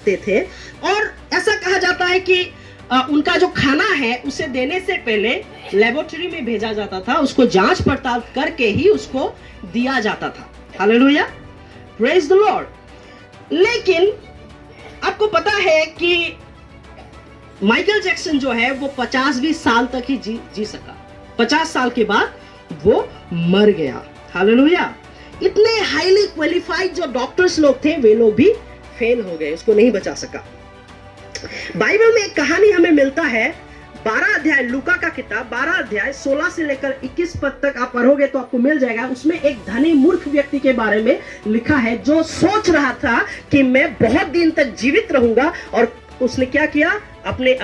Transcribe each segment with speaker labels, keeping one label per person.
Speaker 1: सकते थे। और ऐसा कहा जाता है कि उनका जो खाना है उसे देने से पहले लेबोरेटरी में भेजा जाता था, उसको जांच पड़ताल करके ही उसको दिया जाता था। Hallelujah, praise the Lord. लेकिन आपको पता है कि माइकल जैक्सन जो है वो 50-20 साल तक ही जी सका। 50 साल के बाद वो मर गया। हालेलुया। इतने हाईली क्वालिफाइड जो डॉक्टर्स लोग थे वे लोग भी फेल हो गए, उसको नहीं बचा सका। बाइबल में एक कहानी हमें मिलता है, 12 अध्याय, लूका का किताब 12 अध्याय 16 से लेकर 21 पद तक आप पढ़ोगे तो आपको मिल जाएगा। उसमें एक धनी मूर्ख व्यक्ति के बारे में लिखा है जो सोच रहा था कि मैं बहुत दिन तक जीवित रहूंगा, और उसने क्या किया, अपने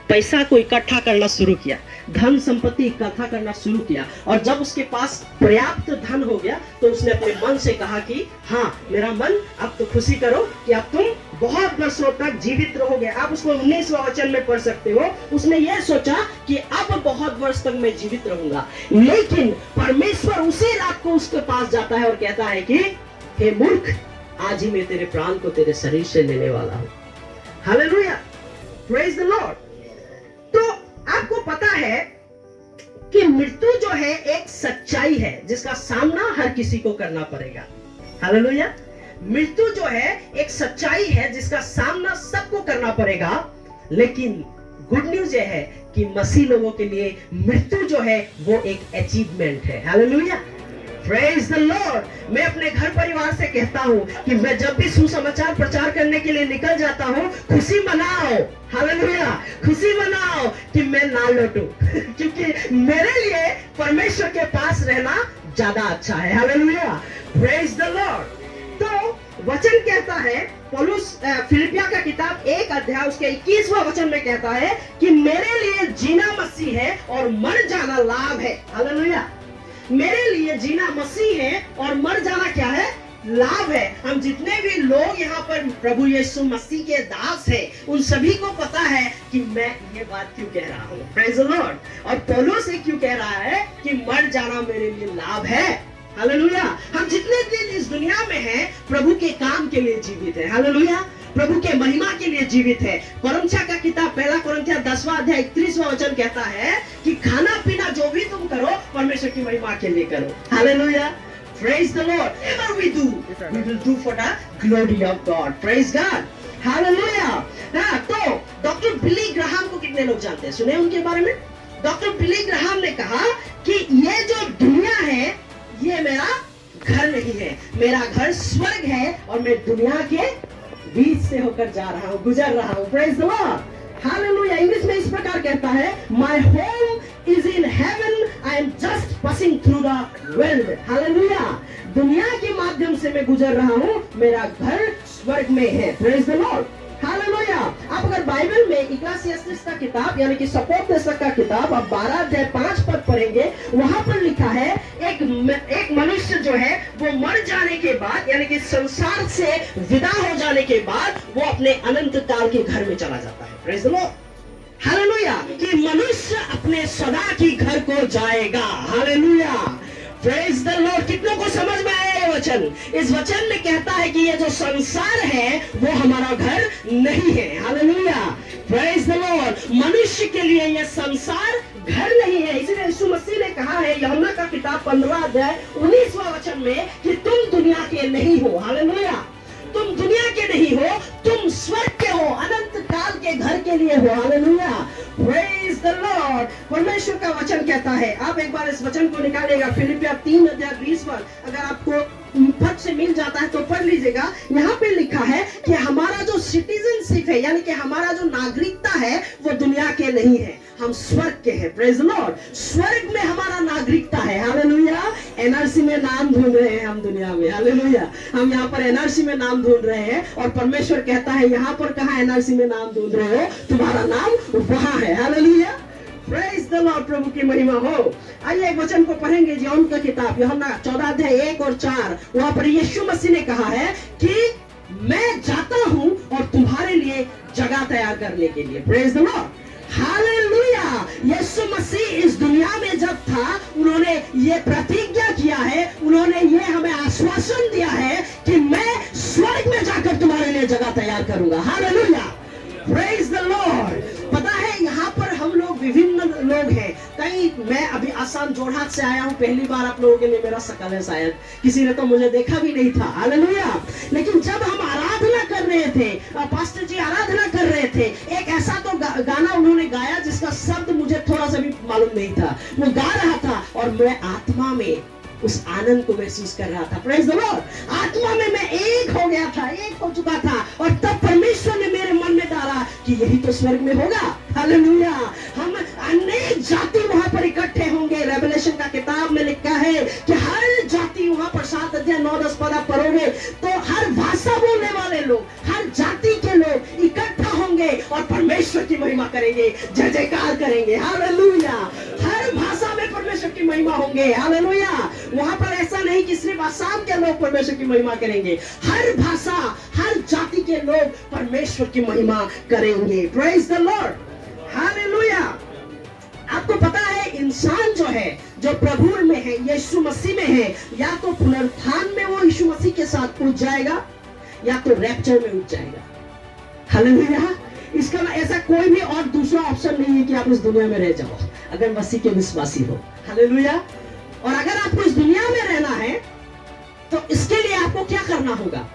Speaker 1: पैसा को इकट्ठा करना शुरू किया, धन संपत्ति इकट्ठा करना शुरू किया। और जब उसके पास पर्याप्त धन हो गया तो उसने अपने मन से कहा कि हाँ मेरा मन, अब तो खुशी करो कि अब तुम बहुत वर्षों तक जीवित रहोगे। आप उसको 19वां वचन में पढ़ सकते हो। उसने ये सोचा कि अब बहुत वर्ष तक मैं जीवित रहूंगा, लेकिन परमेश्वर उसी रात को उसके पास जाता है और कहता है कि हे मूर्ख, आज ही मैं तेरे प्राण को तेरे शरीर से लेने वाला हूं। Hallelujah, praise the Lord. तो आपको पता है कि मृत्यु जो है एक सच्चाई है जिसका सामना हर किसी को करना पड़ेगा। हालेलुया, मृत्यु जो है एक सच्चाई है जिसका सामना सबको करना पड़ेगा। लेकिन गुड न्यूज यह है कि मसीह लोगों के लिए मृत्यु जो है वो एक अचीवमेंट है। Hallelujah, praise the lord. मैं अपने घर परिवार से कहता हूं कि मैं जब भी सुसमाचार प्रचार करने के लिए निकल जाता हूं, खुशी मनाओ। हालेलुया, खुशी मनाओ कि मैं ना लौटूं क्योंकि मेरे लिए परमेश्वर के पास रहना ज्यादा अच्छा है। Hallelujah, praise the Lord. तो वचन कहता है, पौलुस फिलिपिया का किताब 1 अध्याय उसके 21वां वचन में कहता है कि मेरे लिए जीना मसीह है और मर जाना लाभ है। हालेलुया, मेरे लिए जीना मसीह है और मर जाना क्या है, लाभ है। हम जितने भी लोग यहाँ पर प्रभु यीशु मसीह के दास हैं, उन सभी को पता है कि मैं ये बात क्यों कह रहा हूँ। Praise the Lord. और पौलुस से क्यों कह रहा है कि मर जाना मेरे लिए लाभ है। हालेलुया, हम जितने दिन इस दुनिया में हैं प्रभु के काम के लिए जीवित है। हालेलुया, प्रभु के महिमा के लिए जीवित है। कोरिन्थियों का किताब 1 कोरिन्थियों 10वां अध्याय 31वां वचन कहता है कि खाना पीना जो भी तुम करो परमेश्वर की महिमा के लिए करो। Hallelujah, praise the Lord. Whatever we do, we will do for the glory of God. Praise God. Hallelujah. तो डॉक्टर बिली ग्राहम को कितने लोग जानते हैं, सुने उनके बारे में? डॉक्टर बिली ग्राहम ने कहा कि ये जो दुनिया है ये मेरा घर नहीं है, मेरा घर स्वर्ग है और मैं दुनिया के बीच से होकर जा रहा हूँ, गुजर रहा हूँ। Praise the Lord. Hallelujah. English में इस प्रकार कहता है, my home is in heaven, I am just passing through the world. Hallelujah, दुनिया के माध्यम से मैं गुजर रहा हूँ, मेरा घर स्वर्ग में है। Praise the Lord. हालेलुया। आप अगर बाइबल में इक्लेसियास्टिस का किताब यानी कि सपोर्टनेस का किताब आप 12 अध्याय 5 पद पढ़ेंगे, वहां पर लिखा है एक मनुष्य जो है वो मर जाने के बाद यानी कि संसार से विदा हो जाने के बाद वो अपने अनंत काल के घर में चला जाता है। Praise the Lord. हालेलुया, कि मनुष्य अपने सदा की घर को जाएगा। Hallelujah, praise the Lord. कितनों को समझ में आया ये वचन? इस वचन में कहता है कि ये जो संसार है वो हमारा घर नहीं है। Hallelujah, praise the Lord. मनुष्य के लिए ये संसार घर नहीं है। इसलिए यीशु मसीह ने कहा है यूहन्ना का किताब 15 अध्याय 19वां वचन में कि तुम दुनिया के नहीं हो। हालेलुया, तुम दुनिया के नहीं हो, तुम स्वर्ग के हो, अनंत काल के घर के लिए हो। Hallelujah, praise the Lord. परमेश्वर का वचन कहता है, आप एक बार इस वचन को निकालेगा, फिलिपिया 3 अध्याय 20 पर अगर आपको फट से मिल जाता है तो पढ़ लीजिएगा। यहाँ पे लिखा है कि हमारा जो सिटीजनशिप है यानी कि हमारा जो नागरिकता है वो दुनिया के नहीं है, हम स्वर्ग के हैं। Praise the Lord. स्वर्ग में हमारा नागरिकता है। हालेलुया, एनआरसी में नाम ढूंढ रहे हैं हम दुनिया में। हालेलुया, हम यहाँ पर एनआरसी में नाम ढूंढ रहे हैं और परमेश्वर कहता है यहाँ पर कहाँ एनआरसी में नाम ढूंढ रहे हो, तुम्हारा नाम वहां है। Hallelujah, praise the Lord. प्रभु की महिमा हो। आइए एक वचन को पढ़ेंगे, यूहन्ना का किताब यूहन्ना 14 अध्याय 1 और 4। वहां पर यीशु मसीह ने कहा है कि मैं जाता हूं और तुम्हारे लिए जगह तैयार करने के लिए। Praise the Lord. हालेलुया, यीशु मसीह इस दुनिया में जब था उन्होंने ये प्रतिज्ञा किया है, उन्होंने ये हमें आश्वासन दिया है कि मैं स्वर्ग में जाकर तुम्हारे लिए जगह तैयार करूंगा। Hallelujah, praise the Lord. पता है यहाँ पर हम लोग विभिन्न लोग हैं। कई, मैं अभी आसाम जोरहाट से आया हूँ, पहली बार आप लोगों के लिए मेरा शकल है, शायद किसी ने तो मुझे देखा भी नहीं था। हालेलुया। लेकिन जब हम आराधना कर रहे थे, पास्टर जी आराधना कर रहे थे, एक ऐसा तो गाना उन्होंने गाया जिसका शब्द मुझे थोड़ा सा भी मालूम नहीं था। वो गा रहा था और मैं आत्मा में उस आनंद को महसूस कर रहा था। Praise the Lord. आत्मा में मैं एक हो गया था, एक हो चुका था। और तब परमेश्वर ने मेरे मन में डाला कि यही तो स्वर्ग में होगा। हालेलुया। हम अनेक जाति वहां पर इकट्ठे होंगे। रेवलेशन का किताब में लिखा है कि हर जाति वहां पर 7 अध्याय 9-10 पद आप पढ़ोगे तो हर भाषा बोलने वाले लोग, हर जाति के लोग इकट्ठा होंगे और परमेश्वर की महिमा करेंगे, जय जयकार करेंगे। हालेलुया। हर भाषा में परमेश्वर की महिमा होंगे। हालेलुया। वहां पर ऐसा नहीं कि सिर्फ आसाम के लोग परमेश्वर की महिमा करेंगे, हर भाषा, हर जाति के लोग परमेश्वर की महिमा करेंगे। Praise the Lord. हालेलुया। आपको पता है इंसान जो है, जो प्रभु में है, यीशु मसीह में है, या तो पुनरुत्थान में वो यीशु मसीह के साथ उठ जाएगा या तो रैप्चर में उठ जाएगा। हालेलुया। इसका ऐसा कोई भी और दूसरा ऑप्शन नहीं है कि आप इस दुनिया में रह जाओ अगर मसीह के विश्वासी हो। हालेलुया। और अगर आपको इस दुनिया में रहना है तो इसके लिए आपको क्या करना होगा?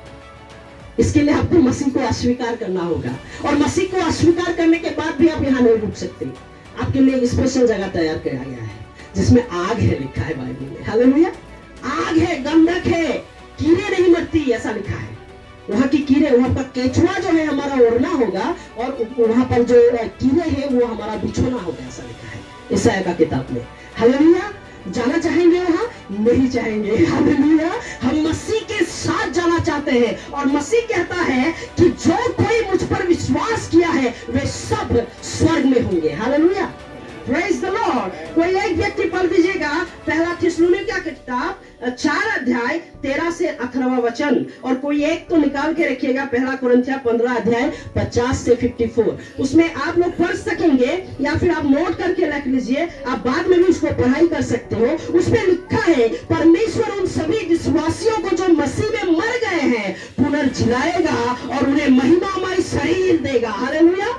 Speaker 1: इसके लिए आपको मसीह को अस्वीकार करना होगा। और मसीह को अस्वीकार करने के बाद भी आप यहाँ नहीं रुक सकते। आपके लिए एक स्पेशल जगह तैयार किया गया है जिसमें आग है, लिखा है बाइबल में। हालेलुया। आग है, गंधक है, कीड़े नहीं मरती, ऐसा लिखा है। वहां की कीड़े, वहां पर केचुआ जो है हमारा ओढ़ना होगा और वहां पर जो कीड़े हैं वो हमारा बिछोना होगा, ऐसा लिखा है ईसाया का किताब में। हालेलुया। जाना चाहेंगे वहां? नहीं चाहेंगे। हालेलुया। हम मसीह के साथ जाना चाहते हैं और मसीह कहता है कि जो कोई मुझ पर विश्वास किया है वे सब स्वर्ग में होंगे। हालेलुया। Praise the Lord. कोई एक व्यक्ति पढ़ दीजिएगा पहला थिस्सलुनीकियों का किताब 4 अध्याय 13 से 18वां वचन, और कोई एक तो निकाल के रखिएगा पहला कुरिन्थियों 15 अध्याय 50 से 54। उसमें आप लोग पढ़ सकेंगे या फिर आप नोट करके रख लीजिए, आप बाद में भी उसको पढ़ाई कर सकते हो। उसमें लिखा है परमेश्वर उन सभी विश्वासियों को जो मसीह में मर गए हैं पुनर्जीलाएगा और उन्हें महिमामय शरीर देगा। हालेलुया।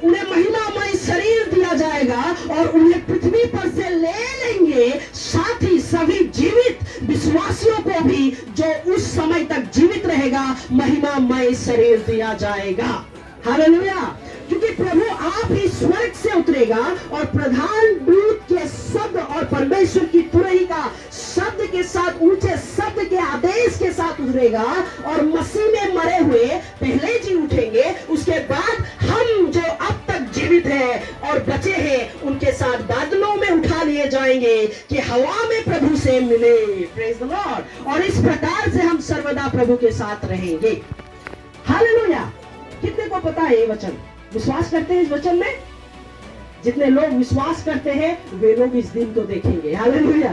Speaker 1: उन्हें महिमामय शरीर दिया जाएगा और उन्हें पृथ्वी पर से ले लेंगे, साथ ही सभी जीवित विश्वासियों को भी जो उस समय तक जीवित रहेगा महिमामय शरीर दिया जाएगा। हालेलुया। क्योंकि प्रभु आप ही स्वर्ग से उतरेगा और प्रधान दूत के शब्द और परमेश्वर की तुरही का शब्द के साथ, ऊंचे शब्द के आदेश के साथ उतरेगा और मसीह में मरे हुए पहले जी उठेंगे। उसके बाद हम जो अब तक जीवित हैं और बचे हैं उनके साथ बादलों में उठा लिए जाएंगे कि हवा में प्रभु से मिले। Praise the Lord. और इस प्रकार से हम सर्वदा प्रभु के साथ रहेंगे। हालेलुया। कितने को पता है ये वचन? विश्वास करते हैं इस वचन में? जितने लोग विश्वास करते हैं वे लोग इस दिन को देखेंगे। हालेलुया।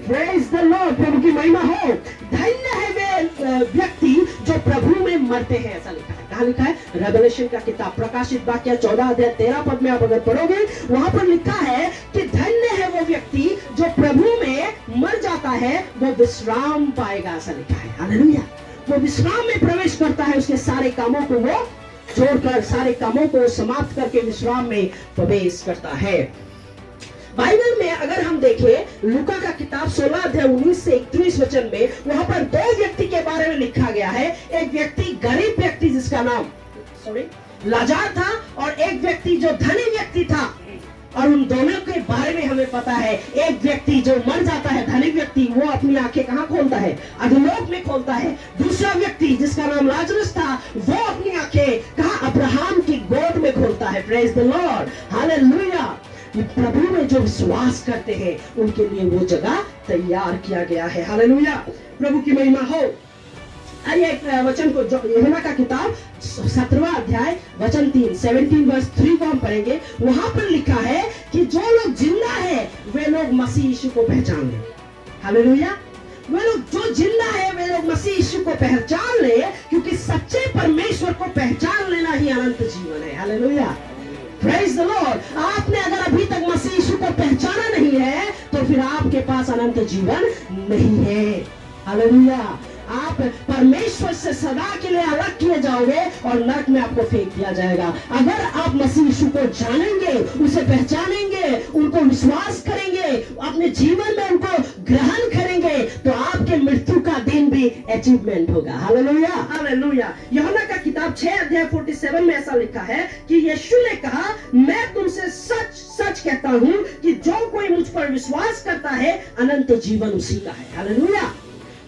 Speaker 1: Praise the Lord. प्रभु की महिमा हो। धन्य है वे व्यक्ति जो प्रभु में मरते हैं, ऐसा लिखा है। कहाँ लिखा है? रेवलेशन का किताब प्रकाशित वाक्य 14 अध्याय 13 पद में आप अगर पढ़ोगे वहां पर लिखा है कि धन्य है वो व्यक्ति जो प्रभु में मर जाता है, वो विश्राम पाएगा, ऐसा लिखा है। हालेलुया। वो विश्राम में प्रवेश करता है, उसके सारे कामों को वो छोड़कर, सारे कामों को समाप्त करके विश्राम में प्रवेश करता है। बाइबल में अगर हम देखें लूका का किताब 16 अध्याय 19 से 31 वचन में, वहां पर 2 व्यक्ति के बारे में लिखा गया है। एक व्यक्ति गरीब व्यक्ति जिसका नाम लाजार था और एक व्यक्ति जो धनी व्यक्ति था। और उन दोनों के बारे में हमें पता है। एक व्यक्ति जो मर जाता है, धनी व्यक्ति, वो अपनी आंखें कहाँ खोलता है? अधोलोक में खोलता है। दूसरा व्यक्ति जिसका नाम लाजरस था वो अपनी आंखें कहाँ? अब्राहम की गोद में खोलता है। Praise the Lord. हालेलुया। प्रभु में जो विश्वास करते हैं उनके लिए वो जगह तैयार किया गया है। हालेलुया। प्रभु की महिमा हो। एक वचन को यूहन्ना का किताब 17वां अध्याय वचन 3 17 वर्स 3 को हम पढ़ेंगे। वहां पर लिखा है कि जो लोग जिंदा है वे लोग मसीह यीशु को पहचान ले। हालेलुया। वे लोग जो जिंदा है वे लोग मसीह यीशु को पहचान ले, क्योंकि सच्चे परमेश्वर को पहचान लेना ही अनंत जीवन है। हालेलुया। Praise the Lord. आपने अगर अभी तक मसीह यीशु को पहचाना नहीं है तो फिर आपके पास अनंत जीवन नहीं है। हालेलुया। आप परमेश्वर से सदा के लिए अलग किए जाओगे और नरक में आपको फेंक दिया जाएगा। अगर आप मसीह यीशु को जानेंगे, उसे पहचानेंगे, उनको विश्वास करेंगे, अपने जीवन में उनको ग्रहण करेंगे, तो आपके मृत्यु का दिन भी अचीवमेंट होगा। Hallelujah, hallelujah. यूहन्ना का किताब 6:47 में ऐसा लिखा है कि यीशु ने कहा, मैं तुमसे सच सच कहता हूं कि जो कोई मुझ पर विश्वास करता है अनंत जीवन उसी का है। Hallelujah,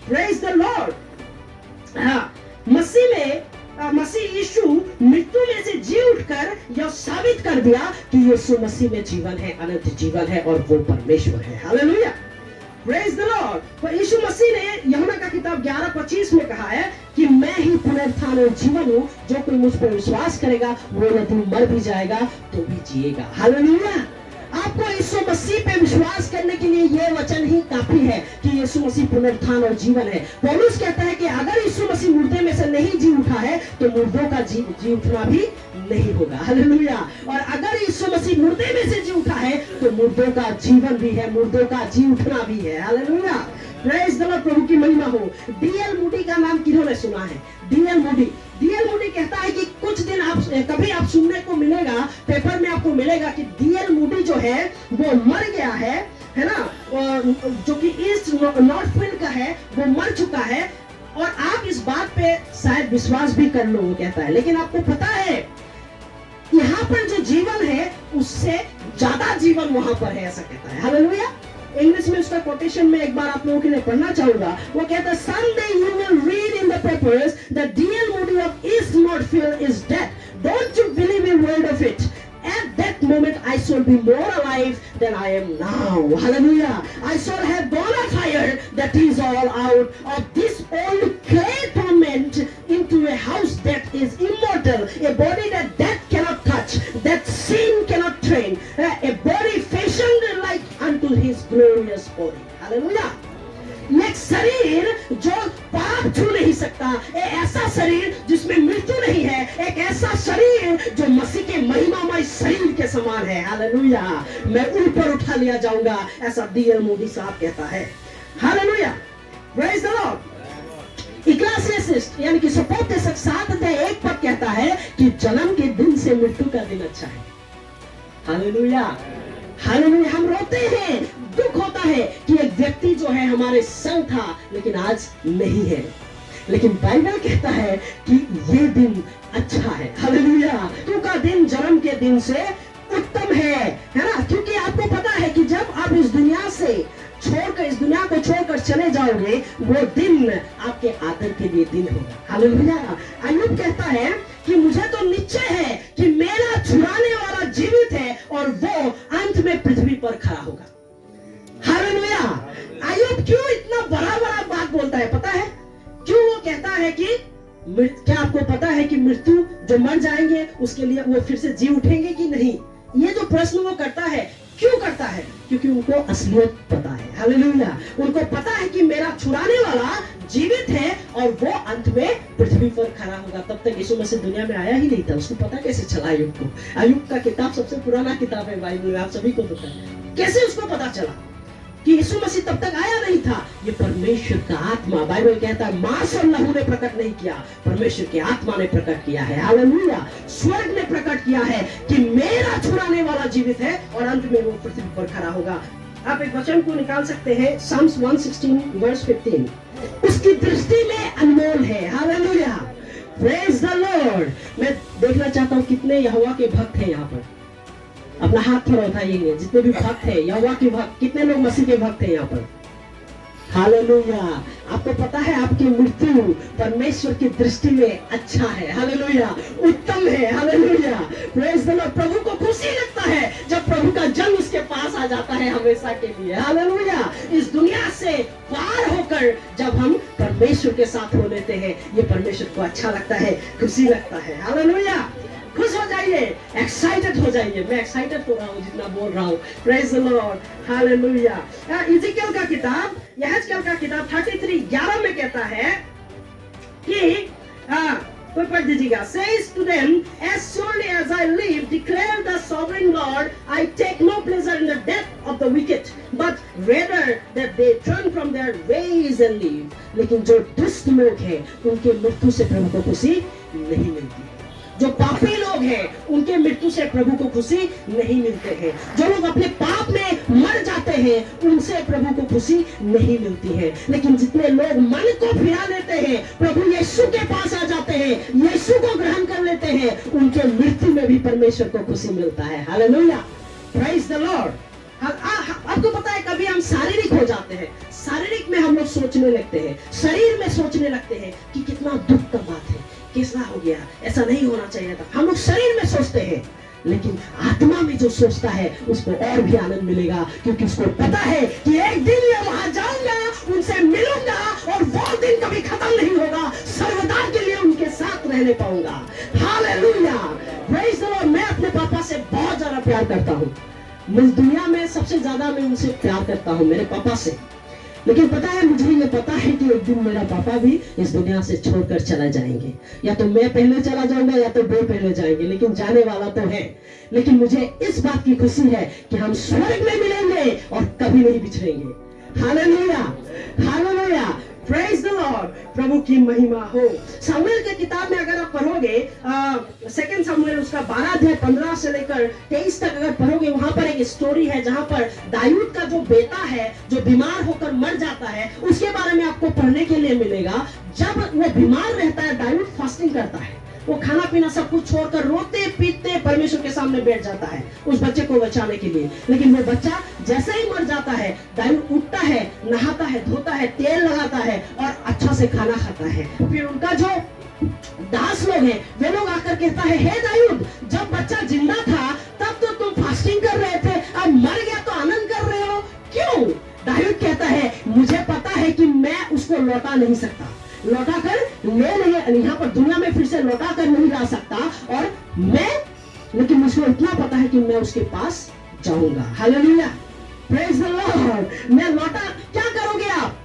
Speaker 1: praise the Lord. हाँ, मसीह यीशु मृत्यु में से जी उठकर यह साबित कर दिया कि यीशु मसीह में जीवन है, अनंत जीवन है और वो परमेश्वर है। Hallelujah, praise the Lord. तो यीशु मसीह ने यूहन्ना का किताब 11:25 में कहा है कि मैं ही पुनरुत्थान और जीवन हूं, जो कोई मुझ पर विश्वास करेगा वो यदि मर भी जाएगा तो भी जिएगा। हालेलुया। आपको यीशु मसीह पे विश्वास करने के लिए यह वचन ही काफी है कि यीशु मसीह पुनरुत्थान और जीवन है। पौलुस कहता है कि अगर यीशु मसीह मुर्दे में से नहीं जी उठा है तो मुर्दों का जी उठना भी नहीं होगा। हालेलुया। और अगर यीशु मसीह मुर्दे में से जी उठा है तो मुर्दों का जीवन भी है, मुर्दों का जी उठना भी है। हालेलुया, प्रेज द लॉर्ड, प्रभु की महिमा हो। डीएल मूडी का नाम किन्होंने सुना है? डीएल मूडी कहता है कि कुछ दिन कभी आप सुनने को मिलेगा, पेपर में आपको मिलेगा कि डीएल मूडी जो है वो मर गया है ना, जो कि ईस्ट नॉर्थ पोल का है, वो मर चुका है। और आप इस बात पे शायद विश्वास भी कर लो, वो कहता है। लेकिन आपको पता है यहाँ पर जो जीवन है उससे ज्यादा जीवन वहां पर है, ऐसा कहता है। हालेलुया। इंग्लिश में उसका कोटेशन में एक बार आप लोगों के लिए पढ़ना चाहूंगा। वो कहता है, someday you will read in the papers that D.L. Moody of East Northfield is dead. Don't you believe a word of it? At that moment I shall be more alive than I am now. Hallelujah. I shall have gone a fire that is all out of this old clay torment into a house that is immortal, a body that death cannot touch, that sin cannot train, a body fashioned like unto his glorious body. Hallelujah. एक शरीर जो पाप छू नहीं सकता, एक ऐसा शरीर जिसमें मृत्यु नहीं है, एक ऐसा शरीर जो मसीह के महिमामय शरीर के समान है। हालेलुया, मैं ऊपर उठा लिया जाऊंगा, ऐसा डीएल मूडी साहब कहता है। Hallelujah, praise the Lord. Ecclesiastes यानी कि सुपोर्टेस 7:1 पर कहता है कि जन्म के दिन से मृत्यु का दिन अच्छा है। Hallelujah, hallelujah. हम रोते हैं, दुख होता है कि एक व्यक्ति जो है हमारे संग था लेकिन आज नहीं है, लेकिन बाइबल कहता है कि ये दिन अच्छा है। हालेलुया, मृत्यु का दिन जन्म के दिन से उत्तम है ना, क्योंकि आपको पता है कि जब आप इस दुनिया को छोड़कर चले जाओगे, वो दिन आपके आदर के लिए दिन होगा। हालेलुया। अय्यूब कहता है कि मुझे तो निश्चय है कि मेरा छुड़ाने वाला जीवित है और वो अंत में पृथ्वी पर खड़ा होगा। हालेलुया। अय्यूब क्यों इतना बड़ा बात बोलता है पता है? क्यों वो कहता है कि क्या आपको पता है कि मृत्यु जो मर जाएंगे उसके लिए वो फिर से जी उठेंगे कि नहीं? ये जो प्रश्न वो करता है, क्यों करता है? क्योंकि उनको असलियत पता है। हालेलुया। उनको पता है कि मेरा छुड़ाने वाला जीवित है और वो अंत में पृथ्वी पर खड़ा होगा। तब तक यीशु मसीह दुनिया में आया ही नहीं था, उसको पता कैसे चला अय्यूब को? अय्यूब का किताब सबसे पुराना किताब है बाइबल में, आप सभी को पता है। कैसे उसको पता चला कि यीशु मसीह तब तक आया नहीं था? ये परमेश्वर का आत्मा, बाइबल कहता है, मांस और लहू ने प्रकट नहीं किया, परमेश्वर की आत्मा ने प्रकट किया है। हालेलुया। स्वर्ग ने प्रकट किया है कि मेरा छुड़ाने वाला जीवित है और अंत में वो पृथ्वी पर खड़ा होगा। आप एक वचन को निकाल सकते हैं, Psalms 116:15। उसकी दृष्टि में अनमोल है। Hallelujah, praise the lord. मैं देखना चाहता हूँ कितने यहोवा के भक्त हैं यहाँ पर। अपना हाथ थोड़ा उठाइए, जितने भी भक्त हैं, यहोवा के भक्त, कितने लोग मसीह के भक्त हैं यहाँ पर? हालेलुया। आपको पता है आपकी मृत्यु परमेश्वर की दृष्टि में अच्छा है। हालेलुया, उत्तम है। Hallelujah, praise the Lord. प्रभु को खुशी लगता है जब प्रभु का जन उसके पास आ जाता है हमेशा के लिए। हालेलुया। इस दुनिया से पार होकर जब हम परमेश्वर के साथ हो लेते हैं, ये परमेश्वर को अच्छा लगता है, खुशी लगता है। हालेलुया। खुश हो जाइए, एक्साइटेड हो जाइए। मैं एक्साइटेड हो रहा हूँ जितना बोल रहा हूँ। Praise the Lord. हालेलुया। इज़ेकियल का किताब, यहेजकेल का किताब 33:11 में कहता है कि कोई पढ़ दीजिएगा। Says to them, as surely as I live, declare the sovereign Lord, I take no pleasure in the death of the wicked, but rather that they turn from their ways they leave, लेकिन जो दुष्ट लोग हैं उनके मृत्यु से प्रभु को खुशी नहीं मिलती है। जो पापी लोग हैं उनके मृत्यु से प्रभु को खुशी नहीं मिलते हैं। जो लोग अपने पाप में मर जाते हैं उनसे प्रभु को खुशी नहीं मिलती है। लेकिन जितने लोग मन को फिरा लेते हैं, प्रभु यीशु के पास आ जाते हैं, यीशु को ग्रहण कर लेते हैं, उनके मृत्यु में भी परमेश्वर को खुशी मिलता है। Hallelujah, praise the Lord. आपको पता है कभी हम शारीरिक हो जाते हैं, शारीरिक में हम लोग सोचने लगते हैं, शरीर में सोचने लगते हैं कि कितना दुख का बात है, कैसा हो गया, ऐसा नहीं होना चाहिए था। हम लोग शरीर में सोचते हैं, लेकिन आत्मा में जो सोचता है उसको और भी आनंद मिलेगा, क्योंकि उसको पता है कि एक दिन मैं वहां जाऊंगा, उनसे मिलूंगा और वो दिन कभी खत्म नहीं होगा, सर्वदा के लिए उनके साथ रहने पाऊंगा। Hallelujah, praise the lord. मैं अपने पापा से बहुत ज्यादा प्यार करता हूँ। इस दुनिया में सबसे ज्यादा मैं उनसे प्यार करता हूँ, मेरे पापा से। लेकिन पता है, मुझे ये पता है कि एक दिन मेरा पापा भी इस दुनिया से छोड़कर चला जाएंगे। या तो मैं पहले चला जाऊंगा या तो वो पहले जाएंगे, लेकिन जाने वाला तो है। लेकिन मुझे इस बात की खुशी है कि हम स्वर्ग में मिलेंगे और कभी नहीं बिछड़ेंगे। Hallelujah, hallelujah, praise the Lord. प्रभु की महिमा हो। सामुएल की किताब में अगर आप पढ़ोगे, सेकंड सामुएल उसका 12 अध्याय 15 से लेकर 23 तक अगर पढ़ोगे, वहां पर एक स्टोरी है जहां पर दाऊद का जो बेटा है जो बीमार होकर मर जाता है, उसके बारे में आपको पढ़ने के लिए मिलेगा। जब वो बीमार रहता है, दाऊद फास्टिंग करता है, वो खाना पीना सब कुछ छोड़कर रोते पीते परमेश्वर के सामने बैठ जाता है उस बच्चे को बचाने के लिए। लेकिन वो बच्चा जैसे ही मर जाता है, दाऊद उठता है, नहाता है, धोता है, तेल लगाता है और अच्छा से खाना खाता है। फिर उनका जो दास लोग हैं वे लोग आकर कहता है, हे दाऊद, जब बच्चा जिंदा था तब तो तुम फास्टिंग कर रहे थे, अब मर गया तो आनंद कर रहे हो, क्यों? दाऊद कहता है, मुझे पता है कि मैं उसको लौटा नहीं सकता, लौटा कर ले नहीं, यहाँ पर दुनिया में फिर से लौटा कर नहीं ला सकता, और मैं, लेकिन मुझको इतना पता है कि मैं उसके पास जाऊंगा। Hallelujah, praise the lord. मैं लौटा, क्या करोगे आप?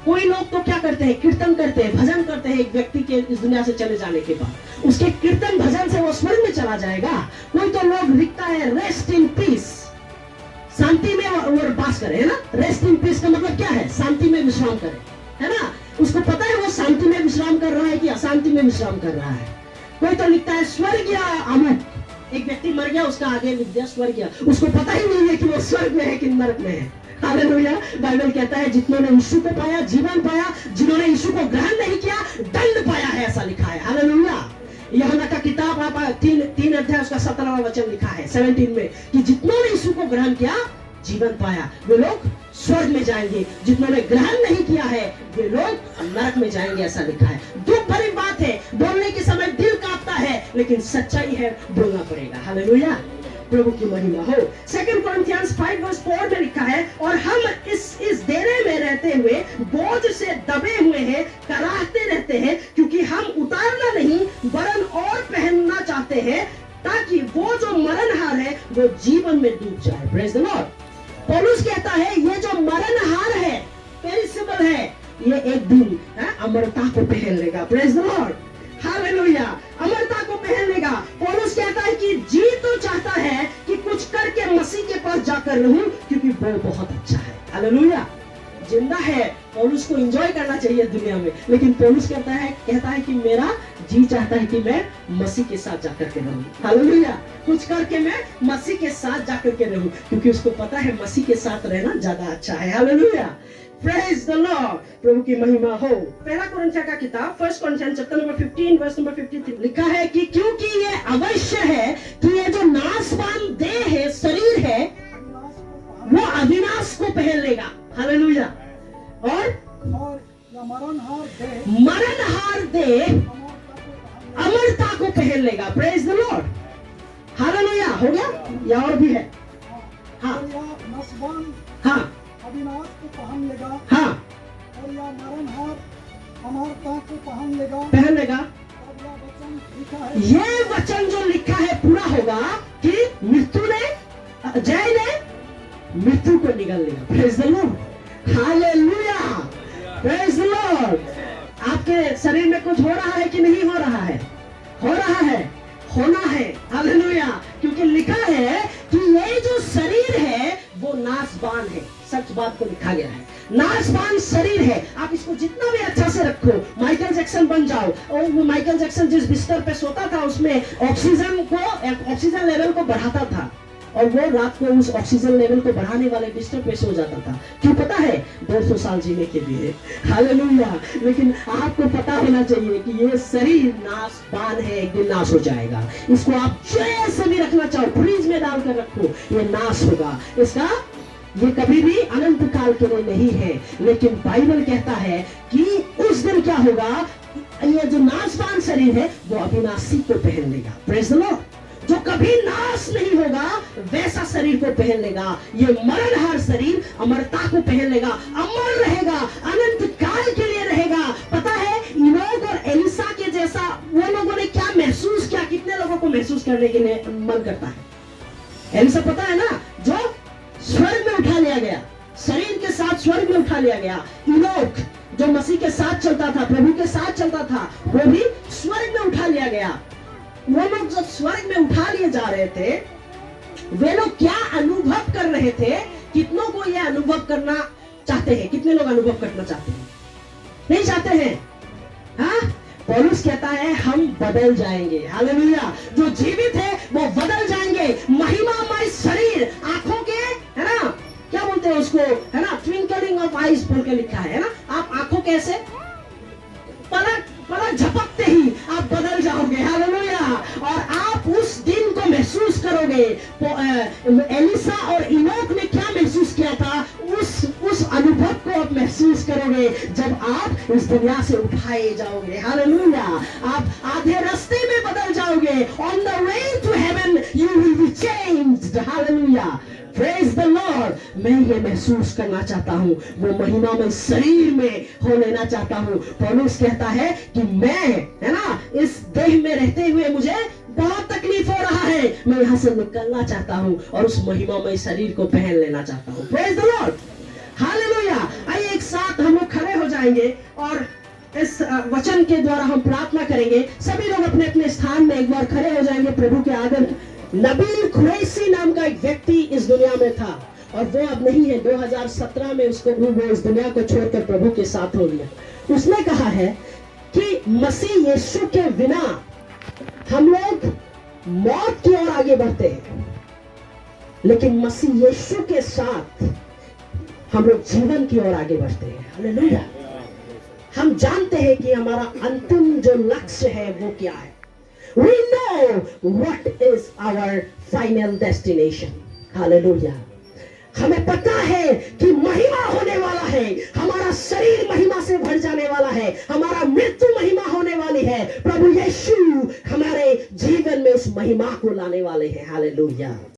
Speaker 1: कोई लोग तो क्या करते हैं, कीर्तन करते हैं, भजन करते हैं एक व्यक्ति के इस दुनिया से चले जाने के बाद, उसके कीर्तन भजन से वो स्वर्ग में चला जाएगा। कोई तो लोग लिखता है रेस्ट इन पीस, शांति में वो वास करे, है ना। रेस्ट इन पीस का मतलब क्या है? शांति में विश्राम करे, है ना। उसको पता है वो शांति में विश्राम कर रहा है कि अशांति में विश्राम कर रहा है। कोई तो लिखता है स्वर्ग या अमुक, एक व्यक्ति मर गया, उसका आगे लिख दिया स्वर्ग, उसको पता ही नहीं है कि वो स्वर्ग में है कि नरक में है। हालेलुया, बाइबल कहता है जितनों ने यीशु को पाया जीवन पाया, जिन्होंने यीशु को ग्रहण नहीं किया दंड पाया है, ऐसा लिखा है। हालेलुया, यूहन्ना का किताब आप 3 अध्याय उसका 17वां वचन लिखा है 17 में कि जितनों ने यीशु को ग्रहण किया जीवन पाया, वे लोग स्वर्ग में जाएंगे, जिन्होंने ग्रहण नहीं किया है वे लोग नरक में जाएंगे, ऐसा लिखा है। दुख भरी बात है, बोलने के समय दिल कांपता है, लेकिन सच्चाई है, बोलना पड़ेगा। हालेलुया, प्रभु की महिमा हो। 2 कोरिन्थियंस 5:4 में लिखा है, और हम इस डेरे में रहते हुए बोझ से दबे हुए हैं, कराहते रहते हैं, क्योंकि हम उतारना नहीं वरन और पहनना चाहते हैं, ताकि वो जो मरणहार है वो जीवन में डूब जाए। Praise the Lord. पौलुस कहता है ये जो मरणहार है, पेरिसेबल है, ये एक दिन अमरता को पहन लेगा। प्रेज द लॉर्ड, हालेलुया, अमरता को पहन लेगा। पौलुस कहता है कि जी तो चाहता है कि कुछ करके मसीह के पास जाकर रहूं, क्योंकि वो बहुत अच्छा है। हालेलुया, जिंदा है, पौलुस को एंजॉय करना चाहिए दुनिया में, लेकिन पौलुस कहता है कि मेरा जी चाहता है कि मैं मसीह के साथ जाकर के रहूं। हालेलुया, कुछ करके मैं मसीह के साथ जाकर के रहूं, क्योंकि उसको पता है मसीह के साथ रहना ज्यादा अच्छा है। हालेलुया, प्रेज द लॉर्ड, प्रभु की महिमा हो। 1 कोरिन्थियों का किताब 1 कोरिन्थियंस चैप्टर नंबर 15 वर्स नंबर 53 लिखा है कि क्योंकि ये अवश्य है कि ये जो नाशवान देह है, शरीर है, वो अविनाश को पहन लेगा। हालेलुया, और मरणहार देह अमरता को पहन लेगा। Praise the Lord, hallelujah. हो गया या और भी है? हाँ, हाँ,
Speaker 2: अविनाश को पहन लेगा,
Speaker 1: हाँ,
Speaker 2: और या मरणहार अमरता को पहन लेगा। और यह वचन लिखा है,
Speaker 1: ये वचन जो लिखा है पूरा होगा कि मृत्यु ने, जय ने मृत्यु को निगल लिया। Praise the Lord, hallelujah, praise the Lord. आपके शरीर में कुछ हो रहा है कि नहीं हो रहा है? हो रहा है, होना है। हालेलुया, क्योंकि लिखा है कि ये जो शरीर है वो नाशवान है। सच बात को लिखा गया है। नाशवान शरीर है, आप इसको जितना भी अच्छा से रखो, माइकल जैक्सन बन जाओ, और वो माइकल जैक्सन जिस बिस्तर पे सोता था उसमें ऑक्सीजन लेवल को बढ़ाता था, और वो रात को उस ऑक्सीजन लेवल को बढ़ाने वाले बिस्तर पे सो जाता था। क्यों पता है? 200 साल जीने के लिए। हालेलुया। लेकिन आपको पता होना चाहिए कि ये शरीर नाशवान है, एक दिन नाश हो जाएगा। इसको आप जैसे भी रखना चाहो, फ्रीज में डालकर रखो, ये नाश होगा। इसका ये कभी भी अनंत काल के लिए नहीं है। लेकिन बाइबल कहता है कि उस दिन क्या होगा, ये जो नाशवान शरीर है वो अविनाशी को पहन लेगा। Praise the Lord. जो कभी नाश नहीं होगा वैसा शरीर को पहन लेगा। ये मरणहार शरीर अमरता को पहन लेगा, अमर रहेगा, अनंत काल के लिए रहेगा। पता है इनोक और एलिसा के जैसा वो लोगों ने क्या महसूस किया? कितने लोगों को महसूस करने के लिए मन करता है? एलिसा पता है ना, जो स्वर्ग में उठा लिया गया, शरीर के साथ स्वर्ग में उठा लिया गया। इनोक जो मसीह के साथ चलता था, प्रभु के साथ चलता था, वो भी स्वर्ग में उठा लिया गया। वो लोग जब स्वर्ग में उठा लिए जा रहे थे, वे लोग क्या अनुभव कर रहे थे? कितनों को यह अनुभव करना चाहते हैं? कितने लोग अनुभव करना चाहते हैं? नहीं चाहते हैं? हाँ, पौलुस कहता है हम बदल जाएंगे। हालेलुया। जो जीवित है वो बदल जाएंगे। महिमामय शरीर, आंखों के, है ना, क्या बोलते हैं उसको, है ना, ट्विंकलिंग ऑफ आईज बोल के लिखा है ना। आप आंखों कैसे पलक झपकते ही आप बदल जाओगे। हालेलुया। और आप उस दिन को महसूस करोगे। एलिसा और इनोक ने क्या महसूस किया था, उस अनुभव को आप महसूस करोगे जब आप इस दुनिया से उठाए जाओगे। हालेलुया। आप आधे रास्ते में बदल जाओगे। On the way to heaven you will be changed. Hallelujah. Praise the lord. मैं ये महसूस करना चाहता हूँ, वो महिमा में शरीर में हो लेना चाहता हूँ। पौलुस कहता है कि मैं, है ना, इस देह में रहते हुए मुझे बहुत तकलीफ हो रहा है, मैं यहाँ से निकलना चाहता हूँ और उस महिमा में शरीर को पहन लेना चाहता हूँ। Praise the Lord. हालेलुया। आइए एक साथ हम लोग खड़े हो जाएंगे और इस वचन के द्वारा हम प्रार्थना करेंगे। सभी लोग अपने अपने स्थान में एक बार खड़े हो जाएंगे प्रभु के आदर। नबील कुरैशी नाम का एक व्यक्ति इस दुनिया में था और वो अब नहीं है। 2017 में उसको वो इस दुनिया को छोड़कर प्रभु के साथ हो गया। उसने कहा है कि मसीह यीशु के बिना हम लोग मौत की ओर आगे बढ़ते हैं, लेकिन मसीह यीशु के साथ हम लोग जीवन की ओर आगे बढ़ते हैं। हालेलुया। हम जानते हैं कि हमारा अंतिम जो लक्ष्य है वो क्या है। We know what is our final destination. Hallelujah. हमें पता है कि महिमा होने वाला है, हमारा शरीर महिमा से भर जाने वाला है, हमारा मृत्यु महिमा होने वाली है। प्रभु यीशु हमारे जीवन में उस महिमा को लाने वाले हैं। हालेलुया।